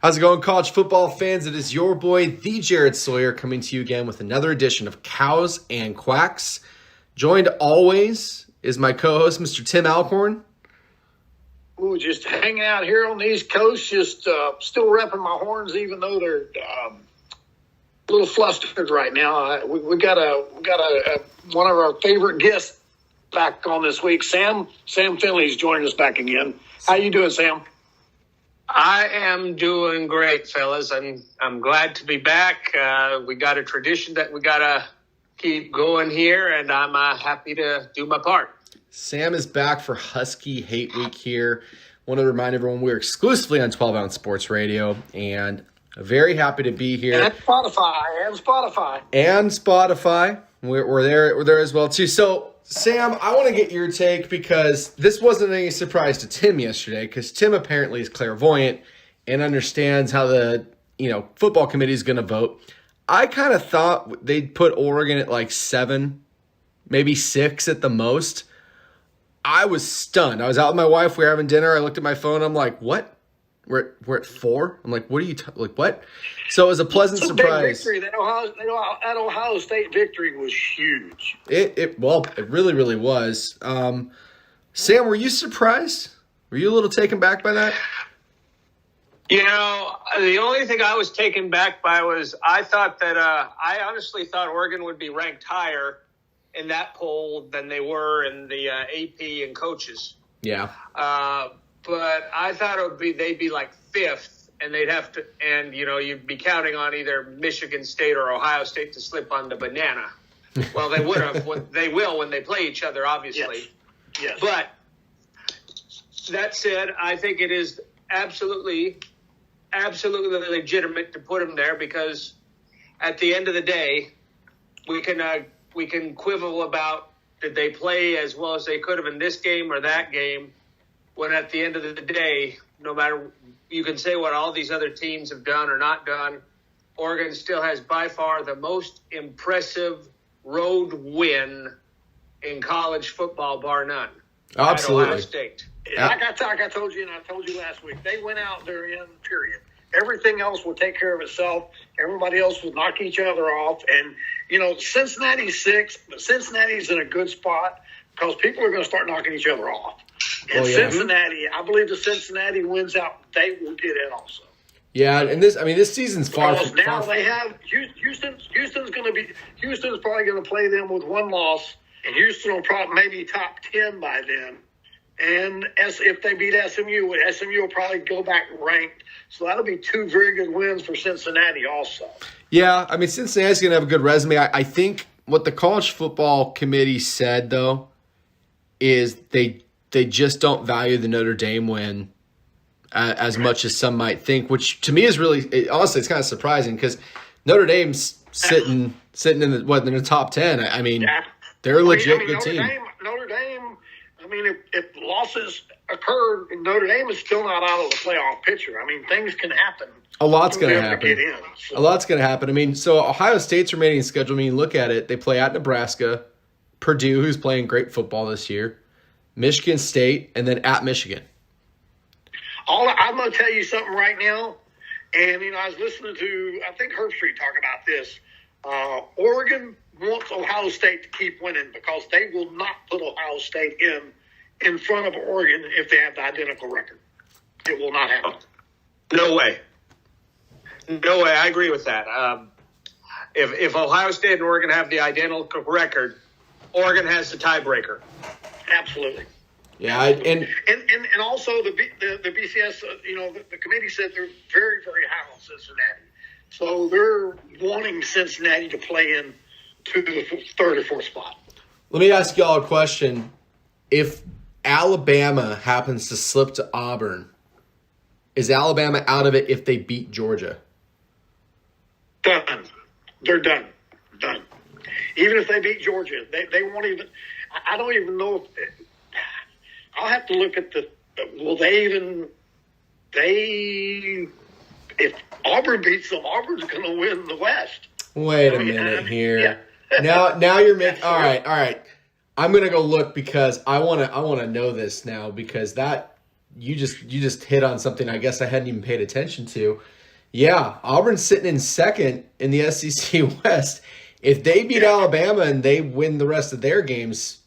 How's it going, college football fans? It is your boy, the Jared Sawyer, coming to you again with another edition of Cows and Quacks. Joined always is my co-host, Mr. Tim Alcorn. Ooh, just hanging out here on the East Coast, just still repping my horns, even though they're a little flustered right now. We got one of our favorite guests back on this week. Sam Finley's joining us back again. How you doing, Sam? I am doing great, fellas. I'm glad to be back. We got a tradition that we got to keep going here, and I'm happy to do my part. Sam is back for Husky Hate Week here. Want to remind everyone we're exclusively on 12 Ounce Sports Radio, and very happy to be here. And Spotify. We're there as well, too. So, Sam, I want to get your take because this wasn't any surprise to Tim yesterday because Tim apparently is clairvoyant and understands how the football committee is going to vote. I kind of thought they'd put Oregon at like 7, maybe 6 at the most. I was stunned. I was out with my wife. We were having dinner. I looked at my phone. I'm like, what? We're at 4? I'm like, what are you what? So it was a pleasant surprise. Big victory. That Ohio State victory was huge. It really, really was. Sam, were you surprised? Were you a little taken back by that? The only thing I was taken back by was I thought that I honestly thought Oregon would be ranked higher in that poll than they were in the AP and coaches. Yeah. But I thought they'd be like 5th, and they'd have to, and you'd be counting on either Michigan State or Ohio State to slip on the banana. Well, they would have. They will when they play each other, obviously. Yes. But that said, I think it is absolutely legitimate to put them there because at the end of the day, we can quibble about did they play as well as they could have in this game or that game. When at the end of the day, no matter, you can say what all these other teams have done or not done, Oregon still has by far the most impressive road win in college football, bar none. Absolutely. At Ohio State. Like I told you, and I told you last week, they went out there in period. Everything else will take care of itself. Everybody else will knock each other off. And, Cincinnati's 6, but Cincinnati's in a good spot because people are going to start knocking each other off. And Cincinnati, I believe the Cincinnati wins out, they will get in also. Yeah, and this season's far from now they have Houston's probably going to play them with one loss, and Houston will probably maybe top 10 by then. And if they beat SMU will probably go back ranked. So that'll be 2 very good wins for Cincinnati also. Yeah, Cincinnati's going to have a good resume. I think what the college football committee said, though, is they just don't value the Notre Dame win as much as some might think, which to me is really, honestly, it's kind of surprising because Notre Dame's sitting in the top 10. They're a legit good team. Notre Dame, if losses occur, Notre Dame is still not out of the playoff picture. Things can happen. A lot's going to happen. So. A lot's going to happen. So Ohio State's remaining schedule, you look at it, they play at Nebraska, Purdue, who's playing great football this year, Michigan State, and then at Michigan. I'm going to tell you something right now, and I was listening to, I think Herbstreit talk about this. Oregon wants Ohio State to keep winning because they will not put Ohio State in front of Oregon if they have the identical record. It will not happen. No way. I agree with that. If Ohio State and Oregon have the identical record, Oregon has the tiebreaker. Absolutely. Yeah, and also the BCS, the committee said they're very, very high on Cincinnati, so they're wanting Cincinnati to play in to the 3rd or 4th spot. Let me ask y'all a question: if Alabama happens to slip to Auburn, is Alabama out of it if they beat Georgia? Done. They're done. Even if they beat Georgia, they won't even. I don't even know if. I'll have to look at will they even. If Auburn beats them, Auburn's going to win the West. Wait a minute here. Yeah. Now you're making. All right. I'm going to go look because I want to know this now because that you just hit on something I guess I hadn't even paid attention to. Yeah, Auburn's sitting in second in the SEC West. If they beat Alabama and they win the rest of their games,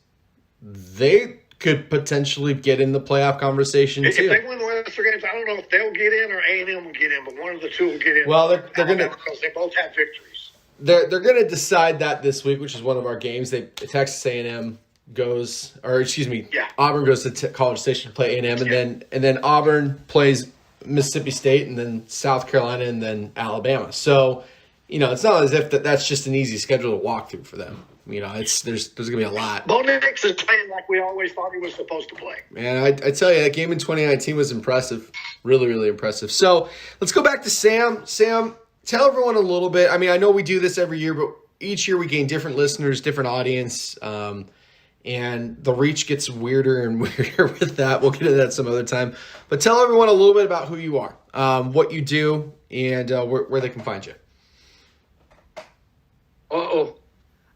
they could potentially get in the playoff conversation too. If they win the rest of their games, I don't know if they'll get in or A&M will get in, but one of the two will get in. Well, they're going to, because they both have victories. They're going to decide that this week, which is one of our games. Texas A&M goes, or excuse me, Auburn goes to College Station to play A&M, and then Auburn plays Mississippi State, and then South Carolina, and then Alabama. So, it's not as if that's just an easy schedule to walk through for them. There's going to be a lot. Bo Nix is playing like we always thought he was supposed to play. Man, I tell you, that game in 2019 was impressive. Really, really impressive. So let's go back to Sam. Sam, tell everyone a little bit. I mean, I know we do this every year, but each year we gain different listeners, different audience, and the reach gets weirder and weirder with that. We'll get into that some other time. But tell everyone a little bit about who you are, what you do, and where they can find you.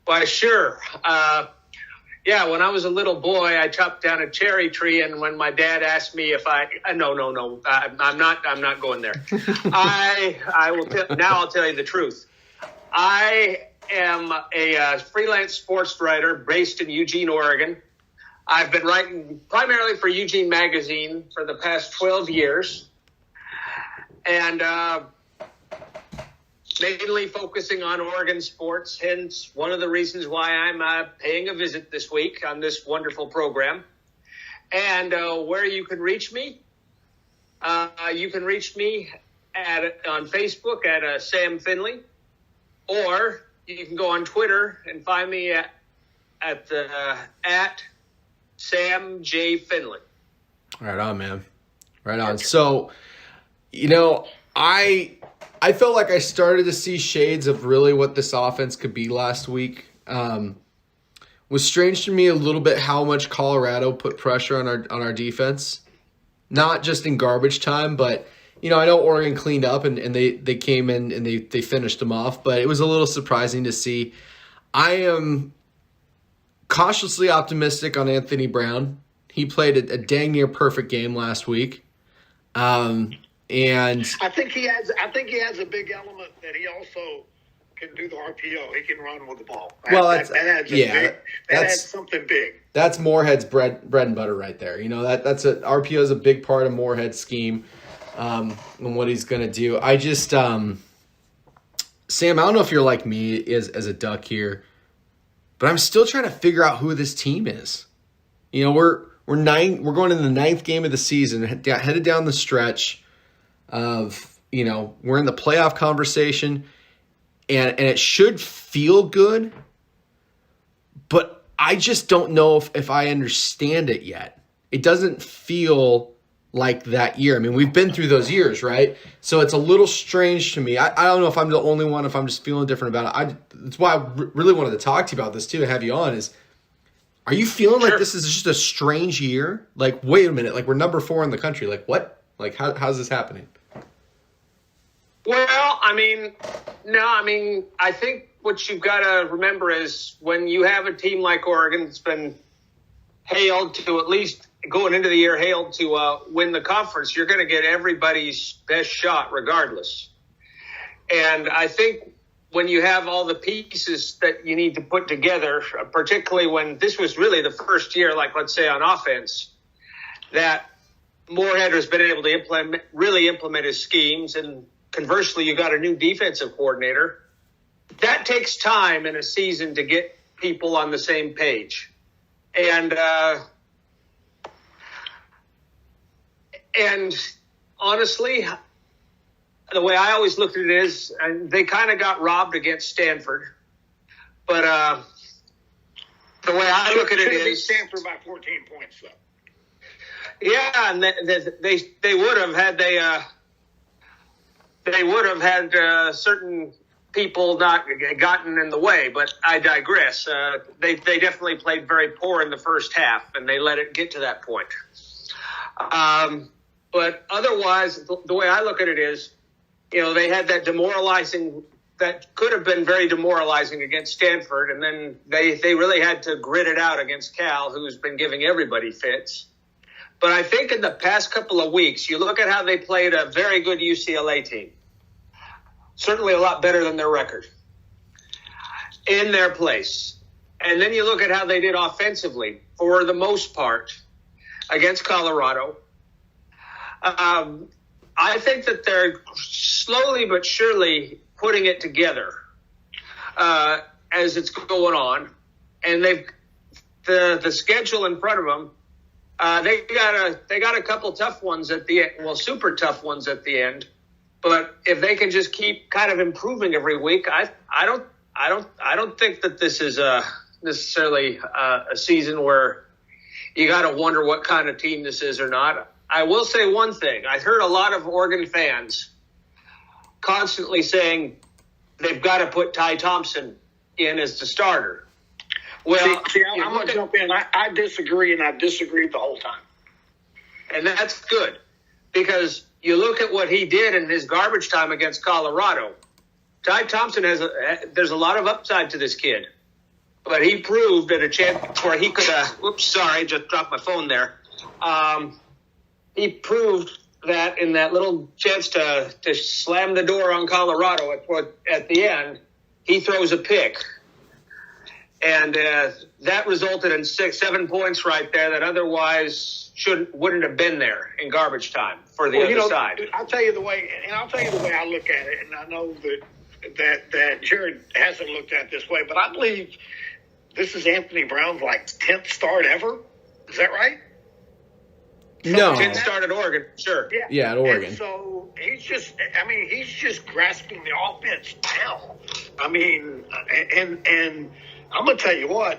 Why, sure. When I was a little boy, I chopped down a cherry tree, and when my dad asked me if I'm not going there. I'll tell you the truth. I am a freelance sports writer based in Eugene, Oregon. I've been writing primarily for Eugene Magazine for the past 12 years, and mainly focusing on Oregon sports, hence one of the reasons why I'm paying a visit this week on this wonderful program. And where you can reach me, on Facebook at Sam Finley, or you can go on Twitter and find me at Sam J. Finley. Right on, man. Right on. So, I felt like I started to see shades of really what this offense could be last week. Was strange to me a little bit how much Colorado put pressure on our defense, not just in garbage time, but I know Oregon cleaned up and they came in and they finished them off, but it was a little surprising to see. I am cautiously optimistic on Anthony Brown. He played a dang near perfect game last week. And I think he has a big element that he also can do the RPO. He can run with the ball. That's something big. That's Moorhead's bread and butter right there. RPO is a big part of Moorhead's scheme, and what he's going to do. I just Sam, I don't know if you're like me as a Duck here, but I'm still trying to figure out who this team is. We're going into the 9th game of the season, headed down the stretch of, we're in the playoff conversation and it should feel good, but I just don't know if I understand it yet. It doesn't feel like that year. I mean, we've been through those years, right? So it's a little strange to me. I don't know if I'm the only one, if I'm just feeling different about it. That's why I really wanted to talk to you about this too and have you on is, are you feeling like this is just a strange year? Like, wait a minute, like we're number 4 in the country. Like what? Like how's this happening? Well, I think what you've got to remember is when you have a team like Oregon that's been hailed to, at least going into the year, hailed to win the conference, you're going to get everybody's best shot regardless. And I think when you have all the pieces that you need to put together, particularly when this was really the first year, like let's say on offense, that Moorhead has been able to implement his schemes, and conversely, you got a new defensive coordinator. That takes time in a season to get people on the same page. And honestly, the way I always looked at it is, and they kind of got robbed against Stanford. But the way I look at it is, Stanford by 14 points, though. Yeah, and they would have had certain people not gotten in the way, but I digress. They definitely played very poor in the first half, and they let it get to that point. But otherwise, the way I look at it is, they had that could have been very demoralizing against Stanford, and then they really had to grit it out against Cal, who's been giving everybody fits. But I think in the past couple of weeks, you look at how they played a very good UCLA team. Certainly a lot better than their record in their place. And then you look at how they did offensively for the most part against Colorado. I think that they're slowly but surely putting it together as it's going on. And the schedule in front of them, they got a couple tough ones at the end, well, super tough ones at the end. But if they can just keep kind of improving every week, I don't think that this is necessarily a season where you got to wonder what kind of team this is or not. I will say one thing. I heard a lot of Oregon fans constantly saying they've got to put Ty Thompson in as the starter. Well, see, I'm going to jump in. I disagree, and I've disagreed the whole time. And that's good because you look at what he did in his garbage time against Colorado. Ty Thompson there's a lot of upside to this kid. But he proved at a chance where he could just dropped my phone there. He proved that in that little chance to slam the door on Colorado at the end, he throws a pick. And that resulted in 6-7 points right there that otherwise wouldn't have been there in garbage time for the other side. I'll tell you the way I look at it, and I know that Jared hasn't looked at it this way, but I believe this is Anthony Brown's 10th start ever. Is that right? No. 10th start at Oregon, sure. Yeah, at Oregon. And so he's just grasping the offense now. I mean, and I'm going to tell you what,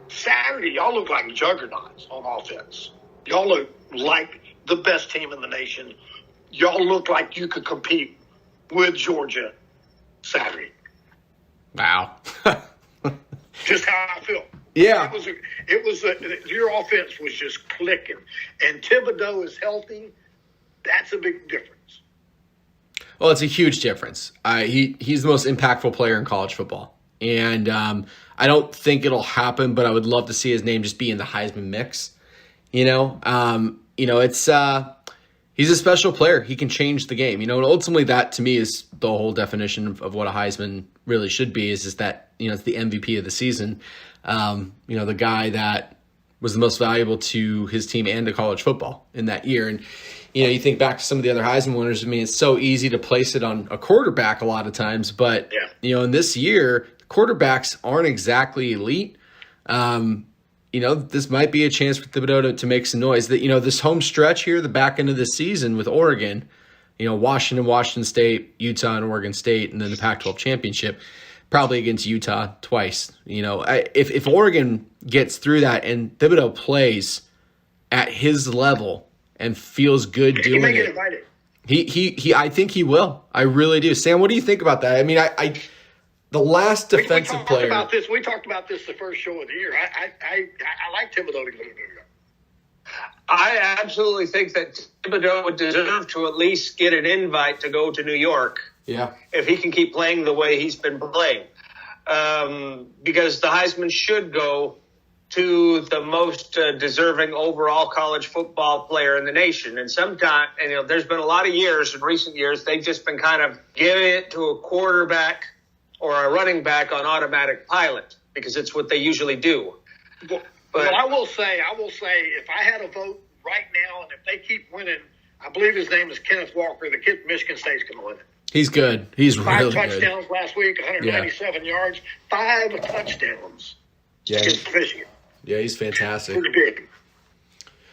Saturday, y'all look like juggernauts on offense. Y'all look like the best team in the nation. Y'all look like you could compete with Georgia Saturday. Wow. Just how I feel. Yeah. Your offense was just clicking. And Thibodeau is healthy. That's a big difference. Well, it's a huge difference. He's the most impactful player in college football. And I don't think it'll happen, but I would love to see his name just be in the Heisman mix. It's he's a special player. He can change the game. And ultimately that to me is the whole definition of what a Heisman really should be is that, it's the MVP of the season. The guy that was the most valuable to his team and to college football in that year. And, you think back to some of the other Heisman winners. I mean, it's so easy to place it on a quarterback a lot of times, but, in this year, quarterbacks aren't exactly elite. This might be a chance for Thibodeau to make some noise. That this home stretch here, the back end of the season with Oregon, Washington State, Utah, and Oregon State, and then the Pac-12 championship, probably against Utah twice. If Oregon gets through that and Thibodeau plays at his level and feels good doing it, invited. I think he will. I really do. Sam, what do you think about that? I mean, the last defensive player. We talked about this the first show of the year. I like Thibodeau to go to New York. I absolutely think that Thibodeau would deserve to at least get an invite to go to New York. Yeah. If he can keep playing the way he's been playing. Because the Heisman should go to the most deserving overall college football player in the nation. And sometimes, there's been a lot of years, in recent years, they've just been kind of giving it to a quarterback or a running back on automatic pilot because it's what they usually do. But I will say, if I had a vote right now, and if they keep winning, I believe his name is Kenneth Walker. The kid from Michigan State's going to win it. He's good. He's 5 really good. 5 touchdowns last week, 197 yards, 5 touchdowns. Yeah, against Michigan. Yeah, he's fantastic. Pretty big.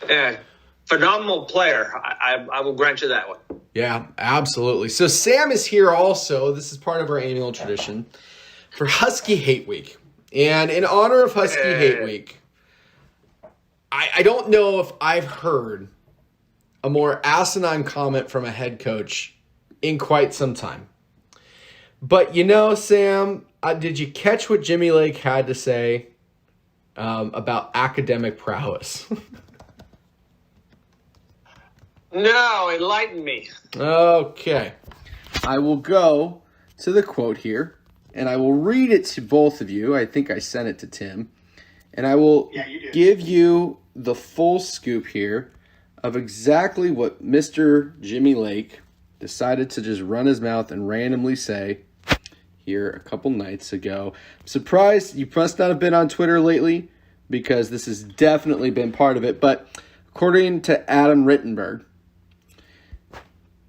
Yeah, phenomenal player. I will grant you that one. Yeah, absolutely. So Sam is here also. This is part of our annual tradition for Husky Hate Week. And in honor of Husky Hate Week, I don't know if I've heard a more asinine comment from a head coach in quite some time. But Sam, did you catch what Jimmy Lake had to say about academic prowess? No, enlighten me. Okay. I will go to the quote here, and I will read it to both of you. I think I sent it to Tim. And I will give you the full scoop here of exactly what Mr. Jimmy Lake decided to just run his mouth and randomly say here a couple nights ago. I'm surprised you must not have been on Twitter lately because this has definitely been part of it. But according to Adam Rittenberg,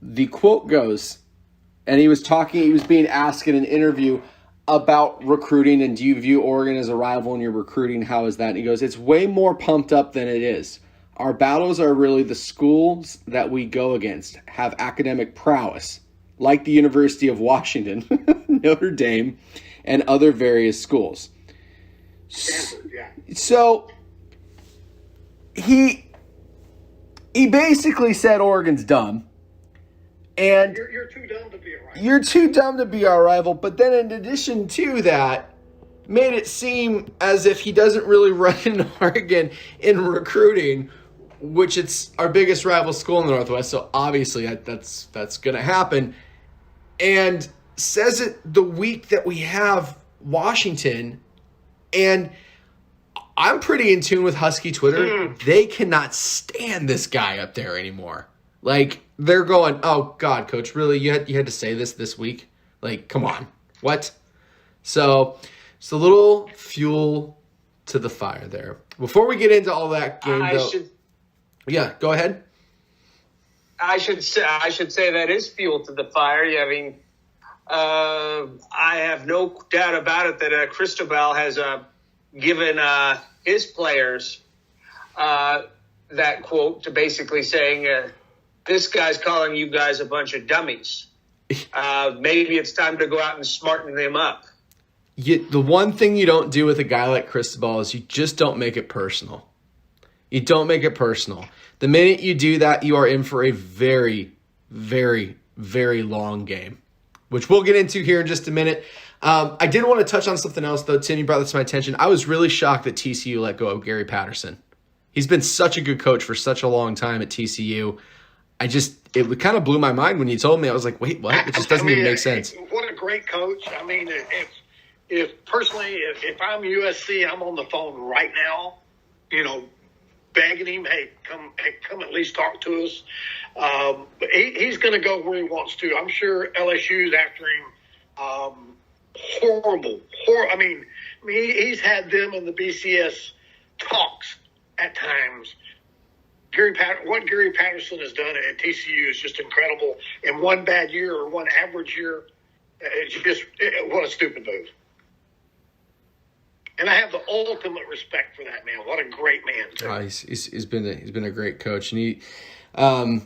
the quote goes, and he was being asked in an interview about recruiting and do you view Oregon as a rival in your recruiting? How is that? And he goes, it's way more pumped up than it is. Our battles are really the schools that we go against have academic prowess, like the University of Washington, Notre Dame, and other various schools. So he basically said Oregon's dumb. And you're too dumb to be a rival. You're too dumb to be our rival. But then in addition to that, made it seem as if he doesn't really run in Oregon in recruiting, which it's our biggest rival school in the Northwest. So obviously that's going to happen. And says it the week that we have Washington. And I'm pretty in tune with Husky Twitter. They cannot stand this guy up there anymore. Like, they're going, oh, God, Coach, really? You had to say this week? Like, come on. What? So, it's a little fuel to the fire there. Before we get into all that game, yeah, go ahead. I should say that is fuel to the fire. I mean, I have no doubt about it that Cristobal has given his players that quote to basically saying, this guy's calling you guys a bunch of dummies. Maybe it's time to go out and smarten them up. The one thing you don't do with a guy like Cristobal is you just don't make it personal. You don't make it personal. The minute you do that, you are in for a very, very, very long game, which we'll get into here in just a minute. I did want to touch on something else, though. Tim, you brought this to my attention. I was really shocked that TCU let go of Gary Patterson. He's been such a good coach for such a long time at TCU. It kind of blew my mind when you told me. I was like, wait, what? It just doesn't even make sense. What a great coach. I mean, if I'm USC, I'm on the phone right now, begging him, hey, come at least talk to us. But he's going to go where he wants to. I'm sure LSU's after him. Horrible. I mean, he's had them in the BCS talks at times. What Gary Patterson has done at TCU is just incredible. In one bad year or one average year, what a stupid move. And I have the ultimate respect for that man. What a great man, too. He's been a great coach, and he, I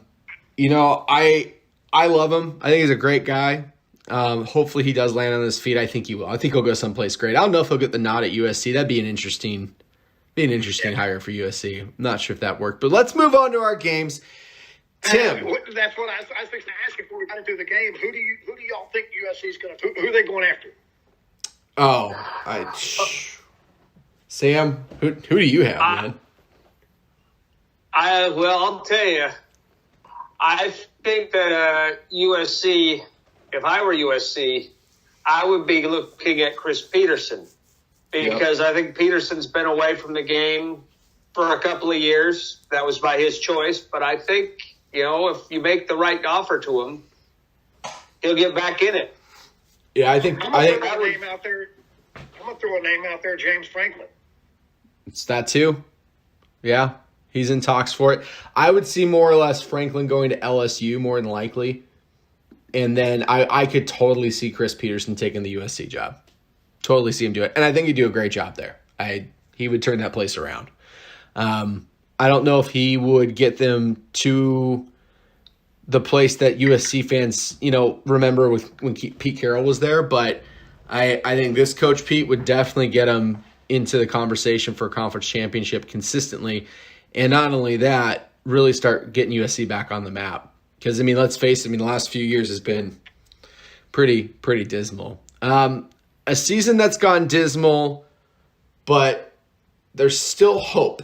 love him. I think he's a great guy. Hopefully he does land on his feet. I think he will. I think he'll go someplace great. I don't know if he'll get the nod at USC. That'd be an interesting hire for USC. I'm not sure if that worked, but let's move on to our games. Tim, that's what I was fixing to ask you before we got into the game. Who do y'all think USC is going to? Who are they going after? Sam, who do you have, man? I'll tell you. I think that USC. If I were USC, I would be looking at Chris Peterson. Because I think Peterson's been away from the game for a couple of years. That was by his choice. But I think, if you make the right offer to him, he'll get back in it. Yeah, I think I'm going to throw a name out there, James Franklin. It's that too. Yeah, he's in talks for it. I would see more or less Franklin going to LSU more than likely. And then I could totally see Chris Peterson taking the USC job. Totally see him do it. And I think he'd do a great job there. He would turn that place around. I don't know if he would get them to the place that USC fans, remember when Pete Carroll was there. But I think this Coach Pete would definitely get him into the conversation for a conference championship consistently. And not only that, really start getting USC back on the map. Because, let's face it, the last few years has been pretty dismal. A season that's gone dismal, but there's still hope.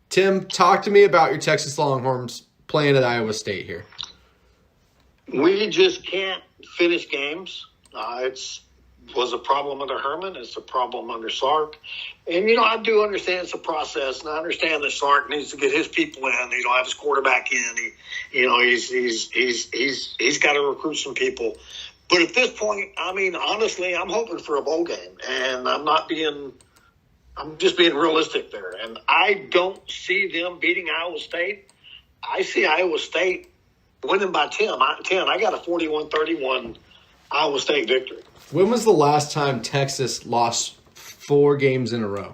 Tim, talk to me about your Texas Longhorns playing at Iowa State here. We just can't finish games. It's was a problem under Herman. It's a problem under Sark. And, I do understand it's a process, and I understand that Sark needs to get his people in. Have his quarterback in. He's got to recruit some people. But at this point, honestly, I'm hoping for a bowl game, and I'm just being realistic there. And I don't see them beating Iowa State. I see Iowa State winning by 10. I got a 41-31 Iowa State victory. When was the last time Texas lost 4 games in a row?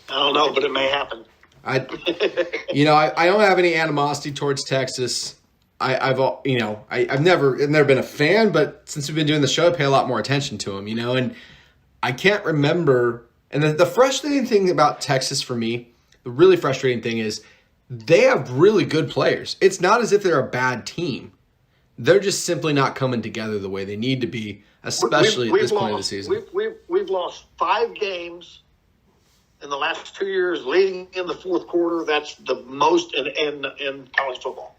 I don't know, but it may happen. I don't have any animosity towards Texas. I've never been a fan, but since we've been doing the show, I pay a lot more attention to them, and I can't remember. And the frustrating thing about Texas for me, the really frustrating thing is they have really good players. It's not as if they're a bad team. They're just simply not coming together the way they need to be, especially at this point of the season. We've lost 5 games in the last 2 years, leading in the fourth quarter. That's the most in college football.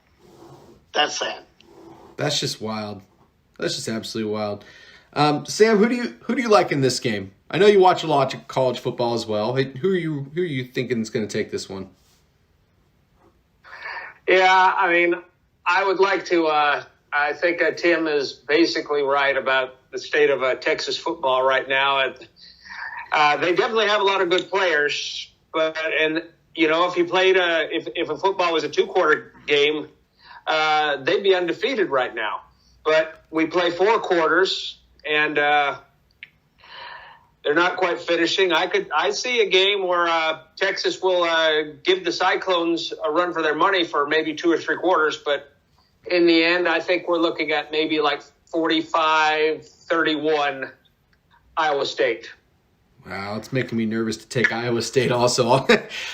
That's sad. That's just wild. That's just absolutely wild. Sam, who do you like in this game? I know you watch a lot of college football as well. Who are you thinking is going to take this one? Yeah, I would like to. I think Tim is basically right about the state of Texas football right now. They definitely have a lot of good players, if you played if a football was a 2-quarter game, they'd be undefeated right now. But we play 4 quarters, and they're not quite finishing. I see a game where Texas will give the Cyclones a run for their money for maybe 2 or 3 quarters, but in the end, I think we're looking at maybe like 45-31 Iowa State. Wow, it's making me nervous to take Iowa State also.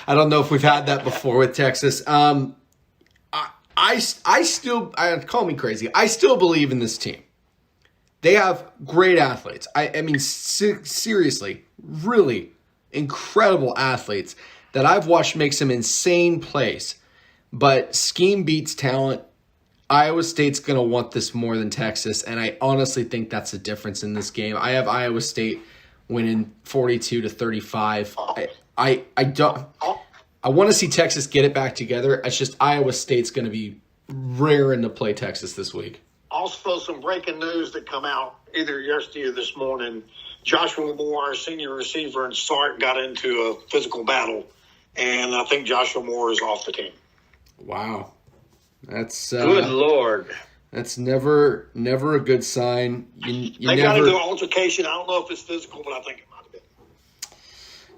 I don't know if we've had that before with Texas. I still call me crazy. I still believe in this team. They have great athletes. Seriously, really incredible athletes that I've watched make some insane plays. But scheme beats talent. Iowa State's going to want this more than Texas, and I honestly think that's the difference in this game. I have Iowa State winning 42-35. I want to see Texas get it back together. It's just Iowa State's going to be raring to play Texas this week. Also, some breaking news that come out either yesterday or this morning. Joshua Moore, our senior receiver, and Sark got into a physical battle, and I think Joshua Moore is off the team. Wow. That's good Lord. That's never a good sign. They got into an altercation. I don't know if it's physical, but I think it might have been.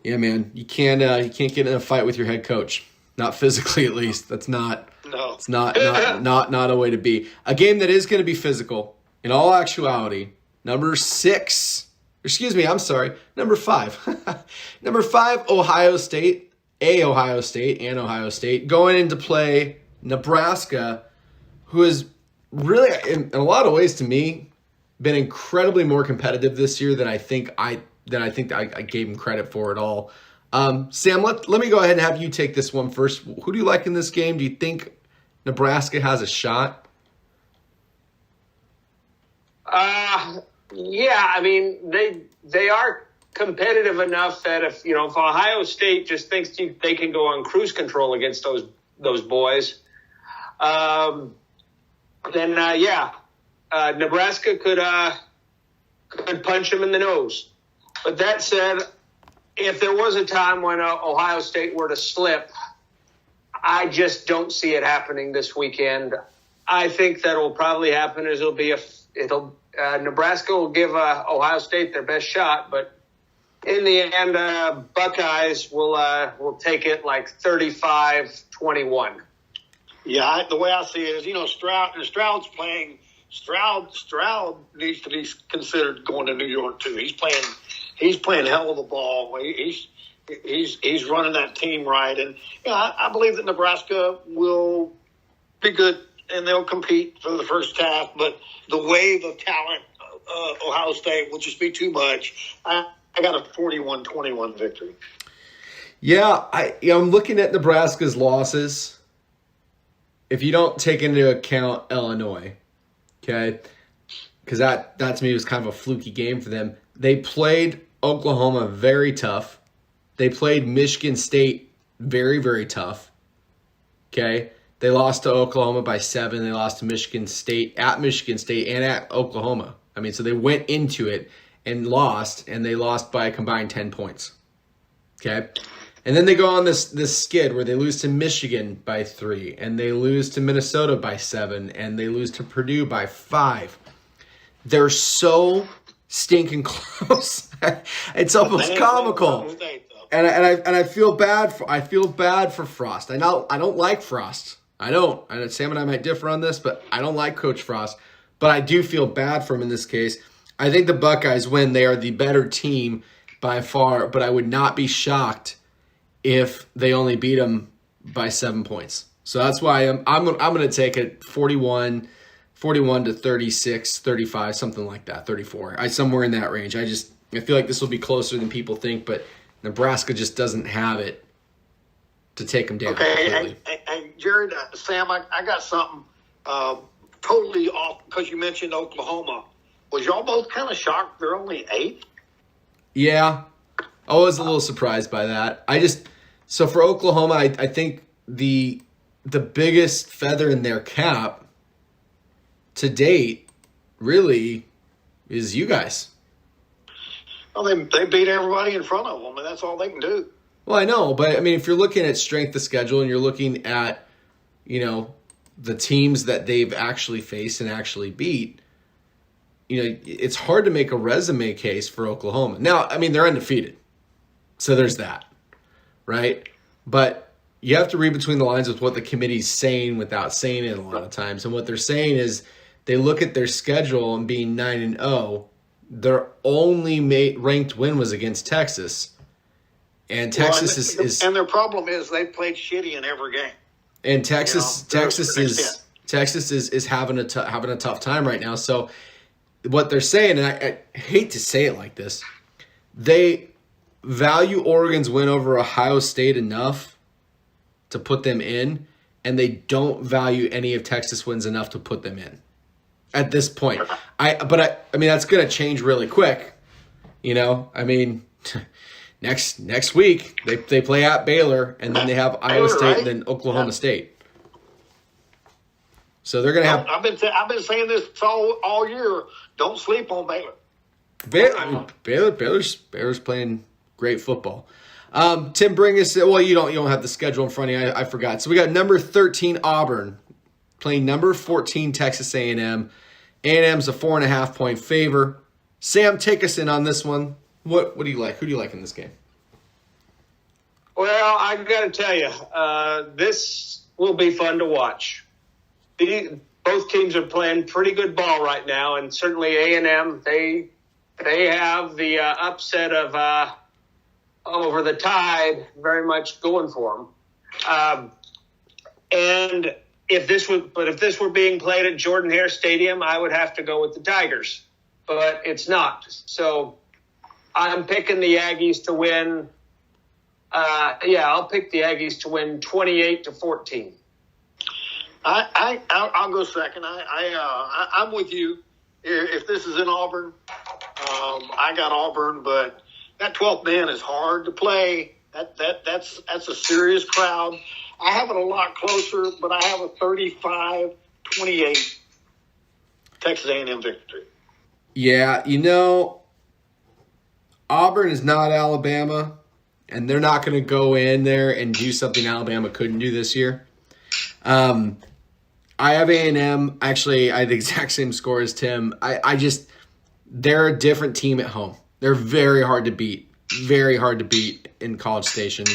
Yeah, man. You can't get in a fight with your head coach. Not physically, at least. That's not. No. It's not a way to be. A game that is going to be physical. In all actuality, number 5. Number 5, Ohio State. Ohio State going into play Nebraska, who has really, in a lot of ways to me, been incredibly more competitive this year than I think I gave him credit for at all. Sam, let me go ahead and have you take this one first. Who do you like in this game? Do you think Nebraska has a shot? Yeah, they are competitive enough that if Ohio State just thinks they can go on cruise control against those boys, then Nebraska could punch them in the nose. But that said, if there was a time when Ohio State were to slip, I just don't see it happening this weekend. I think that will probably happen. Nebraska will give Ohio State their best shot, but in the end, Buckeyes will take it like 35-21. Yeah, the way I see it is, Stroud's playing. Stroud needs to be considered going to New York too. He's playing hell of a ball. He's running that team right, and I believe that Nebraska will be good and they'll compete for the first half. But the wave of talent, Ohio State will just be too much. I got a 41-21 victory. Yeah, I'm looking at Nebraska's losses. If you don't take into account Illinois, okay, because that to me was kind of a fluky game for them. They played Oklahoma very tough. They played Michigan State very, very tough. Okay? They lost to Oklahoma by 7. They lost to Michigan State and at Oklahoma. I mean, so they went into it and lost, and they lost by a combined 10 points. Okay? And then they go on this skid where they lose to Michigan by 3, and they lose to Minnesota by 7, and they lose to Purdue by 5. They're so stinking close. It's almost comical. And I feel bad for Frost. I don't like Frost. I don't. Sam and I might differ on this, but I don't like Coach Frost. But I do feel bad for him in this case. I think the Buckeyes win. They are the better team by far, but I would not be shocked if they only beat them by 7 points. So that's why I'm going to take it 41 to 36, 35, something like that, 34. Somewhere in that range. I feel like this will be closer than people think, but Nebraska just doesn't have it to take them down. Okay, and Jared, Sam, I got something totally off because you mentioned Oklahoma. Was y'all both kind of shocked they're only 8? Yeah, I was a little surprised by that. So for Oklahoma, I think the biggest feather in their cap to date really is you guys. Well, they beat everybody in front of them, and that's all they can do. Well, I know, but I mean, if you're looking at strength of schedule and you're looking at, the teams that they've actually faced and actually beat, it's hard to make a resume case for Oklahoma. Now, I mean, they're undefeated. So there's that, right? But you have to read between the lines with what the committee's saying without saying it a lot of times. And what they're saying is they look at their schedule and being 9-0, their only ranked win was against Texas. And Texas is and their problem is they played shitty in every game. And Texas is having a tough time right now. So what they're saying, and I hate to say it like this, they value Oregon's win over Ohio State enough to put them in, and they don't value any of Texas wins enough to put them in at this point. I mean that's going to change really quick. I mean next week they play at Baylor, and then they have Iowa State, right? And then Oklahoma State. So they're going to have. I've been saying this all year. Don't sleep on Baylor. Baylor's playing great football. Tim, bring us. Well, you don't have the schedule in front of you. I forgot. So we got number 13 Auburn playing number 14 Texas A&M. A&M's a 4.5 point favor. Sam, take us in on this one. What do you like? Who do you like in this game? Well, I got to tell you, this will be fun to watch. Both teams are playing pretty good ball right now, and certainly A&M, they have the upset of over the Tide very much going for them. And if this were being played at Jordan-Hare Stadium, I would have to go with the Tigers, but it's not. So I'm picking the Aggies to win. I'll pick the Aggies to win 28-14. I'll go second. I'm with you. If this is in Auburn, I got Auburn, but that 12th man is hard to play. That's a serious crowd. I have it a lot closer, but I have a 35-28 Texas A&M victory. Yeah, Auburn is not Alabama, and they're not going to go in there and do something Alabama couldn't do this year. I have A&M. Actually, I have the exact same score as Tim. They're a different team at home. They're very hard to beat in College Station.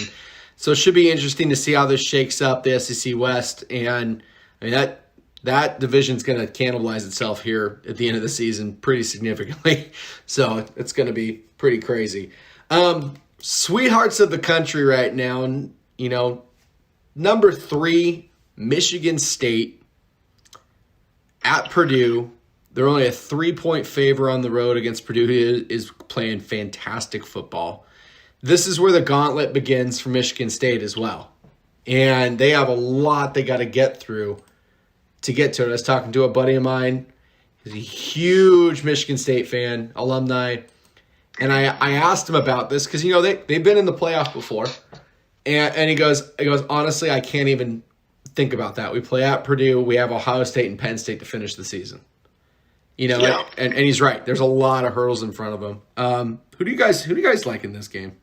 So it should be interesting to see how this shakes up, the SEC West. And I mean, that division's going to cannibalize itself here at the end of the season pretty significantly. So it's going to be pretty crazy. Sweethearts of the country right now, number 3, Michigan State at Purdue. They're only a 3-point favor on the road against Purdue, who is playing fantastic football. This is where the gauntlet begins for Michigan State as well. And they have a lot they got to get through to get to it. I was talking to a buddy of mine He's a huge Michigan State fan, alumni. And I asked him about this because, they've been in the playoff before. And he goes, honestly, I can't even think about that. We play at Purdue. We have Ohio State and Penn State to finish the season. Yeah. And he's right. There's a lot of hurdles in front of him. Who do you guys like in this game?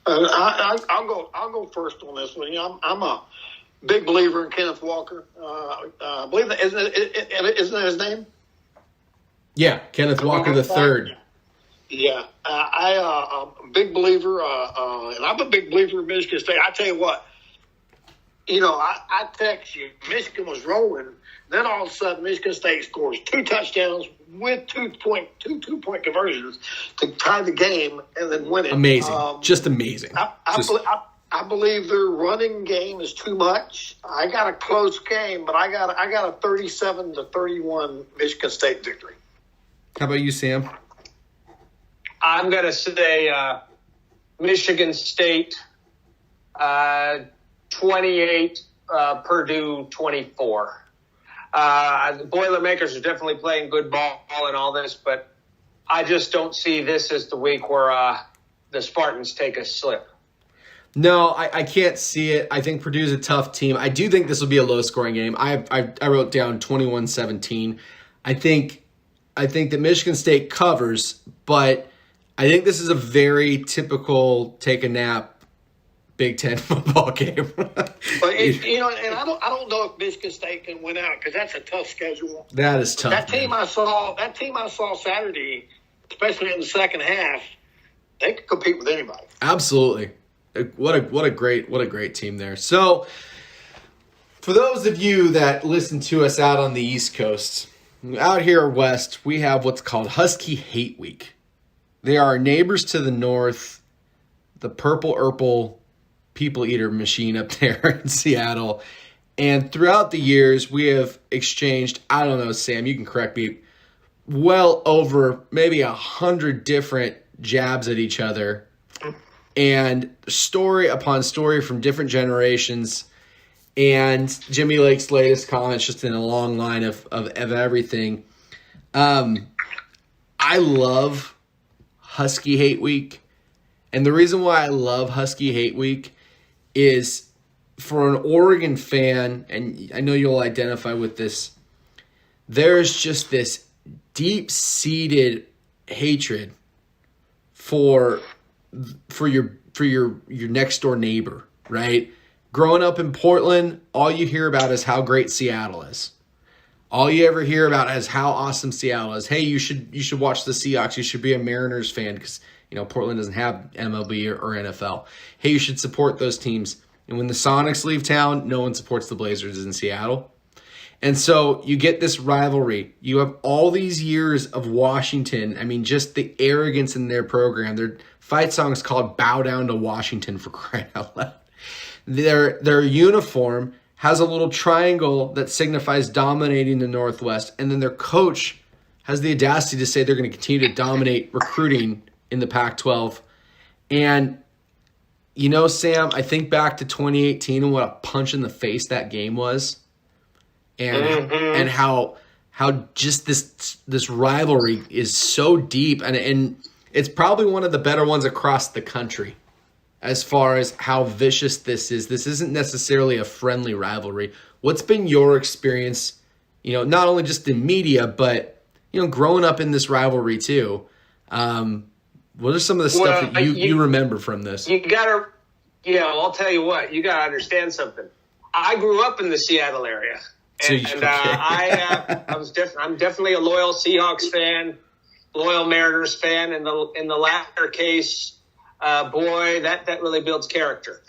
I'll go first on this one. I'm a big believer in Kenneth Walker. I believe that isn't that his name? Yeah, Kenneth Walker the third. Yeah, I'm a big believer, and I'm a big believer in Michigan State. I tell you what, I text you, Michigan was rolling. Then all of a sudden, Michigan State scores 2 touchdowns with 2-point conversions to tie the game and then win it. Amazing, just amazing. I believe their running game is too much. I got a close game, but I got a 37-31 Michigan State victory. How about you, Sam? I'm going to say Michigan State 28, Purdue 24. The Boilermakers are definitely playing good ball and all this, but I just don't see this as the week where the Spartans take a slip. No, I can't see it. I think Purdue's a tough team. I do think this will be a low-scoring game. I wrote down 21-17. I think that Michigan State covers, but I think this is a very typical take-a-nap Big Ten football game. But and I don't know if Michigan State can win out because that's a tough schedule. That is tough. That team I saw Saturday, especially in the second half, they could compete with anybody. Absolutely. What a great team there. So, for those of you that listen to us out on the East Coast, out here west, we have what's called Husky Hate Week. They are our neighbors to the north, the Purple people eater machine up there in Seattle. And throughout the years, we have exchanged, I don't know, Sam, you can correct me, well over maybe 100 different jabs at each other. And story upon story from different generations. And Jimmy Lake's latest comments just in a long line of everything. I love Husky Hate Week. And the reason why I love Husky Hate Week is for an Oregon fan, and I know you'll identify with this, there's just this deep-seated hatred for your next door neighbor, right? Growing up in Portland, all you hear about is how great Seattle is. All you ever hear about is how awesome Seattle is. Hey, you should watch the Seahawks. You should be a Mariners fan because Portland doesn't have MLB or NFL. Hey, you should support those teams. And when the Sonics leave town, no one supports the Blazers in Seattle. And so you get this rivalry. You have all these years of Washington. I mean, just the arrogance in their program. Their fight song is called Bow Down to Washington, for crying out loud. Their uniform has a little triangle that signifies dominating the Northwest. And then their coach has the audacity to say they're going to continue to dominate recruiting in the Pac-12. And, Sam, I think back to 2018 and what a punch in the face that game was. And how just this rivalry is so deep. And it's probably one of the better ones across the country as far as how vicious this is. This isn't necessarily a friendly rivalry. What's been your experience, not only just in media, but, growing up in this rivalry too? What are some of the stuff that you remember from this? I'll tell you what, you got to understand something. I grew up in the Seattle area. I'm definitely a loyal Seahawks fan, loyal Mariners fan. In the latter case, boy, that really builds character.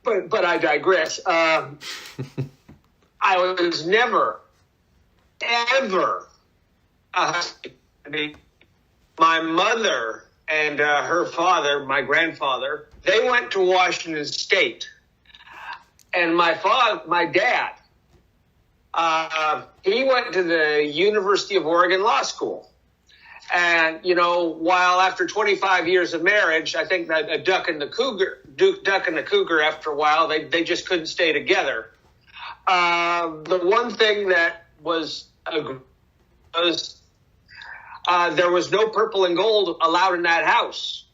But I digress. I was never, ever a Husky. My mother and her father, my grandfather, they went to Washington State, and my dad. He went to the University of Oregon Law School. And, while after 25 years of marriage, I think that a duck and the cougar, after a while, they just couldn't stay together. The one thing that was a because there was no purple and gold allowed in that house.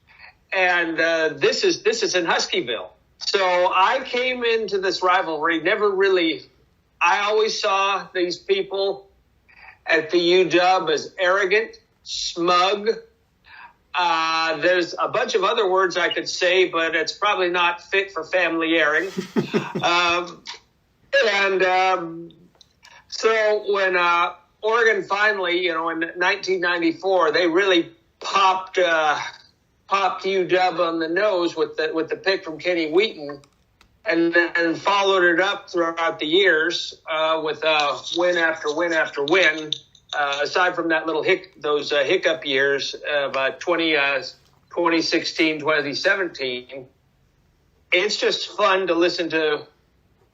And this is in Huskyville. So I came into this rivalry I always saw these people at the UW as arrogant, smug. There's a bunch of other words I could say, but it's probably not fit for family airing. So when Oregon finally, in 1994, they really popped UW on the nose with the pick from Kenny Wheaton, and then followed it up throughout the years with win after win after win. Aside from that little those hiccup years of 2016, 2017, it's just fun to listen to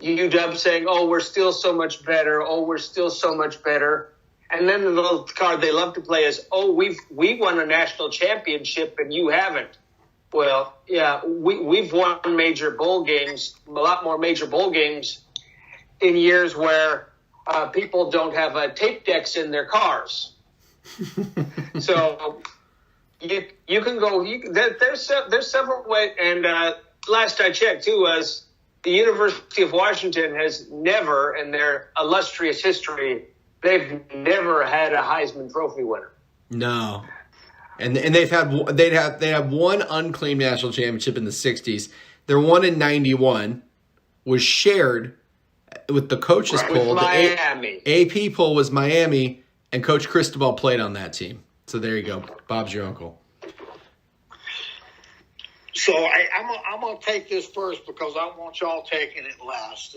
UW saying, "Oh, we're still so much better. Oh, we're still so much better." And then the little card they love to play is, "Oh, we won a national championship and you haven't." Well, yeah, we've won major bowl games, a lot more major bowl games in years where people don't have tape decks in their cars. So you can go. There's several ways. And last I checked too was the University of Washington has never, in their illustrious history, they've never had a Heisman Trophy winner. No, and they have one unclaimed national championship in the '60s. Their one in '91 was shared with the coaches poll. With Miami. The AP poll was Miami, and Coach Cristobal played on that team. So there you go. Bob's your uncle. So I'm gonna take this first because I want y'all taking it last,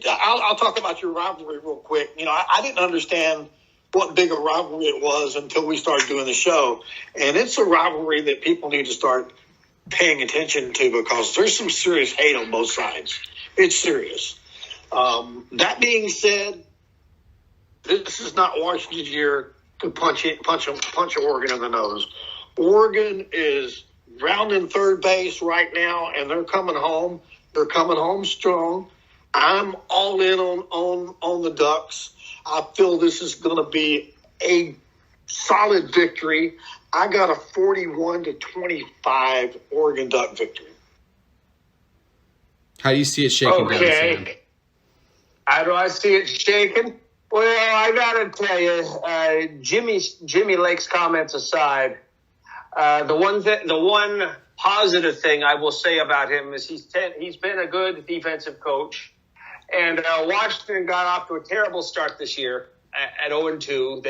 I'll talk about your rivalry real quick. I didn't understand what big a rivalry it was until we started doing the show, and it's a rivalry that people need to start paying attention to because there's some serious hate on both sides. It's serious. That being said, this is not Washington's year to punch Oregon in the nose. Oregon is rounding third base right now, and they're coming home. They're coming home strong. I'm all in on the Ducks. I feel this is going to be a solid victory. I got a 41-25 Oregon Duck victory. How do you see it shaking down, Sam? How do I see it shaking? Well, I got to tell you, Jimmy Lake's comments aside, the one positive thing I will say about him is he's been a good defensive coach, and Washington got off to a terrible start this year at 0-2.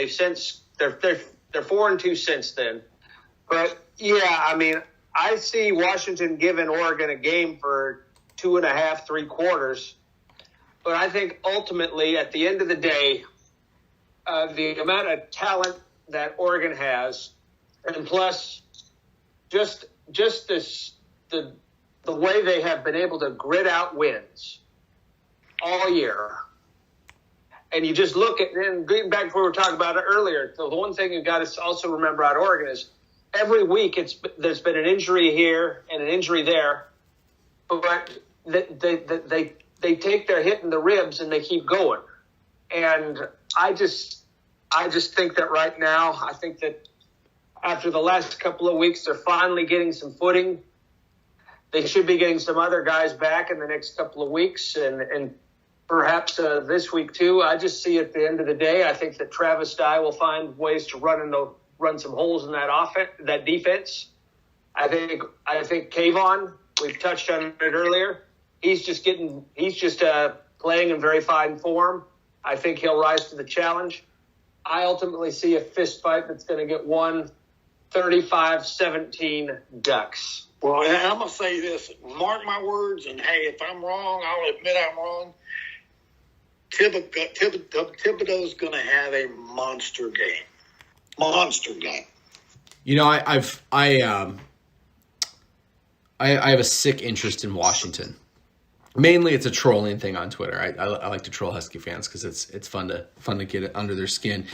They're 4-2 since then, but yeah, I mean, I see Washington giving Oregon a game for 2.5, 3 quarters, but I think ultimately at the end of the day, the amount of talent that Oregon has, and plus, just the way they have been able to grit out wins all year, and you just look at, and getting back to what we were talking about earlier, the one thing you got to also remember about Oregon is every week there's been an injury here and an injury there, but they take their hit in the ribs and they keep going, and I just think that right now, I think that after the last couple of weeks, they're finally getting some footing. They should be getting some other guys back in the next couple of weeks, and perhaps this week too. I just see at the end of the day, I think that Travis Dye will find ways to run some holes in that defense. I think Kayvon, we've touched on it earlier. He's just playing in very fine form. I think he'll rise to the challenge. I ultimately see a fist fight that's going to get won 35-17 Ducks. Well, and I'm going to say this. Mark my words, and hey, if I'm wrong, I'll admit I'm wrong. Thibodeau's going to have a monster game. Monster game. I have a sick interest in Washington. Mainly, it's a trolling thing on Twitter. I like to troll Husky fans because it's fun to get it under their skin.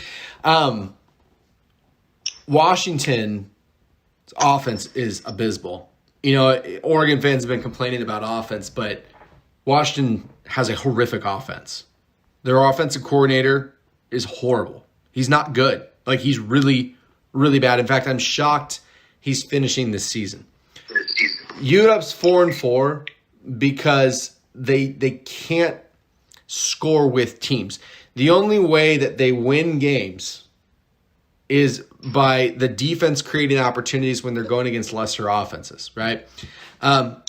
Washington's offense is abysmal. Oregon fans have been complaining about offense, but Washington has a horrific offense. Their offensive coordinator is horrible. He's not good. Like, he's really, really bad. In fact, I'm shocked he's finishing this season. UW's 4-4 because they can't score with teams. The only way that they win games is by the defense creating opportunities when they're going against lesser offenses, right?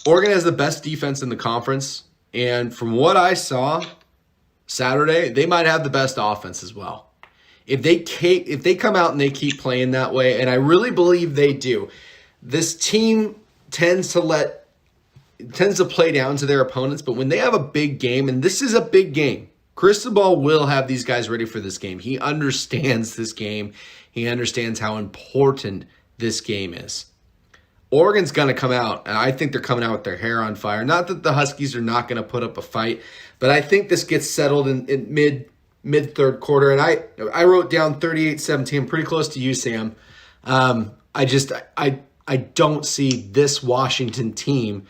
Oregon has the best defense in the conference, and from what I saw Saturday, they might have the best offense as well. If they come out and they keep playing that way, and I really believe they do, this team tends to play down to their opponents, but when they have a big game, and this is a big game, Cristobal will have these guys ready for this game. He understands this game. He understands how important this game is. Oregon's going to come out, and I think they're coming out with their hair on fire. Not that the Huskies are not going to put up a fight, but I think this gets settled in mid third quarter. And I wrote down 38-17, pretty close to you, Sam. I don't see this Washington team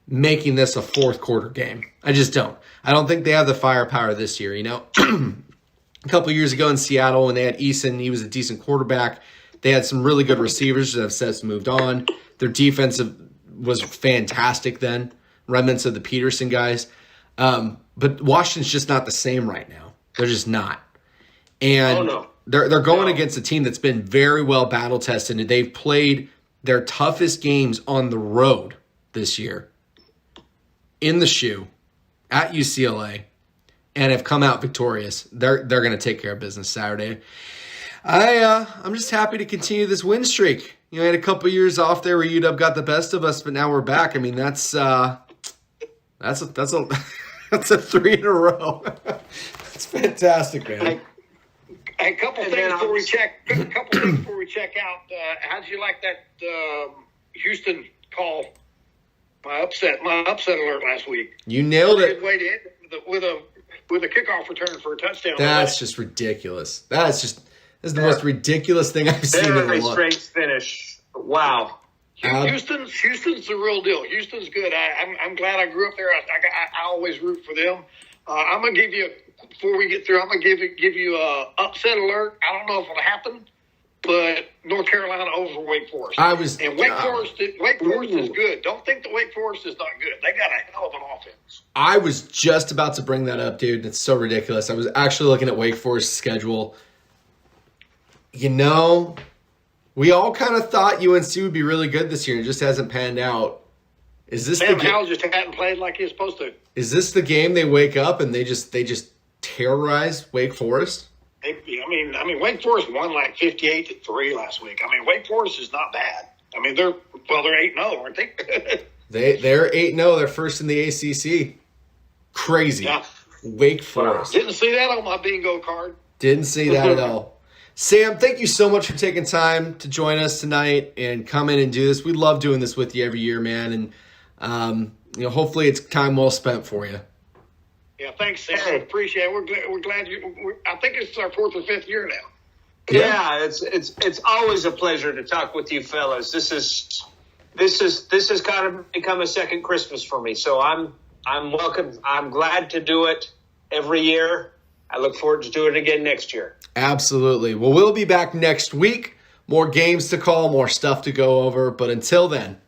making this a fourth quarter game. I just don't. I don't think they have the firepower this year. You know, a couple years ago in Seattle when they had Eason, he was a decent quarterback. They had some really good receivers that have since moved on. Their defensive was fantastic then. Remnants of the Peterson guys. But Washington's just not the same right now. They're just not. And they're going against a team that's been very well battle tested, and they've played their toughest games on the road this year in the shoe at UCLA and have come out victorious. They're going to take care of business Saturday. I'm just happy to continue this win streak. You know, I had a couple years off there where UW got the best of us, but now we're back. I mean, that's a that's a 3 in a row. That's fantastic, man. A couple things before we check. Out. How'd you like that Houston call? My upset alert last week. You nailed it. Good way to end with a kickoff return for a touchdown. That's just ridiculous. This is the most ridiculous thing I've seen in a Very long. straight finish. Wow. Houston's the real deal. Houston's good. I'm glad I grew up there. I always root for them. I'm gonna give you before we get through. I'm gonna give you a upset alert. I don't know if it'll happen, but North Carolina over Wake Forest. Wake Forest is good. Don't think that Wake Forest is not good. They got a hell of an offense. I was just about to bring that up, dude. It's so ridiculous. I was actually looking at Wake Forest's schedule. You know, we all kind of thought UNC would be really good this year. It just hasn't panned out. Is this Sam Howell just hadn't played like he's supposed to. Is this the game they wake up and they just terrorize Wake Forest? I mean, Wake Forest won like 58-3 last week. I mean, Wake Forest is not bad. I mean, they're 8-0, aren't they? They're 8-0. They're first in the ACC. Crazy. Yeah. Wake Forest. Didn't see that on my bingo card. Didn't see that at all. Sam, thank you so much for taking time to join us tonight and come in and do this. We love doing this with you every year, man. And hopefully it's time well spent for you. Yeah, thanks, Sam. I appreciate it. We're glad you. I think it's our 4th or 5th year now. Yeah, it's always a pleasure to talk with you fellas. This has kind of become a second Christmas for me. So I'm welcome. I'm glad to do it every year. I look forward to doing it again next year. Absolutely. Well, we'll be back next week. More games to call, more stuff to go over. But until then,